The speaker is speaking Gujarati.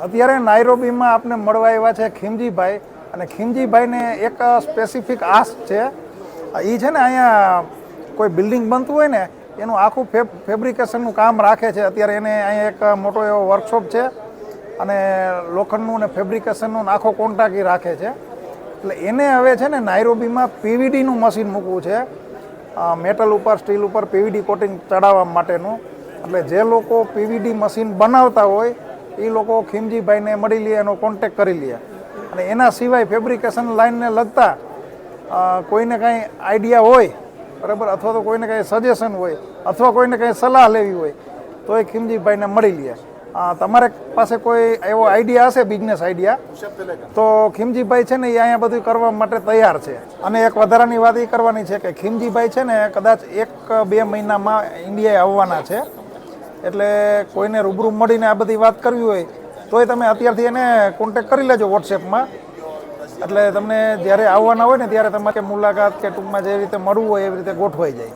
અત્યારે નાયરોબીમાં આપને મળવા આવ્યા છે ખીમજીભાઈ, અને ખીમજીભાઈને એક સ્પેસિફિક આશ છે. એ છે ને અહીંયા કોઈ બિલ્ડિંગ બનતું હોય ને એનું આખું ફેબ્રિકેશનનું કામ રાખે છે. અત્યારે એને અહીંયા એક મોટો એવો વર્કશોપ છે અને લોખંડનું ને ફેબ્રિકેશનનું આખો કોન્ટ્રાક્ટ રાખે છે. એટલે એને હવે છે ને નાયરોબીમાં પીવીડીનું મશીન મૂકવું છે, મેટલ ઉપર સ્ટીલ ઉપર પીવીડી કોટિંગ ચડાવવા માટેનું. એટલે જે લોકો પીવીડી મશીન બનાવતા હોય એ લોકો ખીમજીભાઈને મળી લે, એનો કોન્ટેક કરી લે. અને એના સિવાય ફેબ્રિકેશન લાઇનને લગતા કોઈને કાંઈ આઈડિયા હોય બરાબર, અથવા તો કોઈને કાંઈ સજેશન હોય અથવા કોઈને કાંઈ સલાહ લેવી હોય તો એ ખીમજીભાઈને મળી લે. તમારે પાસે કોઈ એવો આઈડિયા હશે, બિઝનેસ આઈડિયા, તો ખીમજીભાઈ છે ને એ અહીંયા બધું કરવા માટે તૈયાર છે. અને એક વધારાની વાત એ કરવાની છે કે ખીમજીભાઈ છે ને કદાચ 1-2 મહિનામાં ઇન્ડિયાએ આવવાના છે. એટલે કોઈને રૂબરૂ મળીને આ બધી વાત કરવી હોય તોય તમે અત્યારથી એને કોન્ટેક કરી લેજો વોટ્સએપમાં. એટલે તમને જ્યારે આવવાના હોય ને ત્યારે તમારે મુલાકાત કે ટૂંકમાં જે રીતે મળવું હોય એવી રીતે ગોઠવાઈ જાય.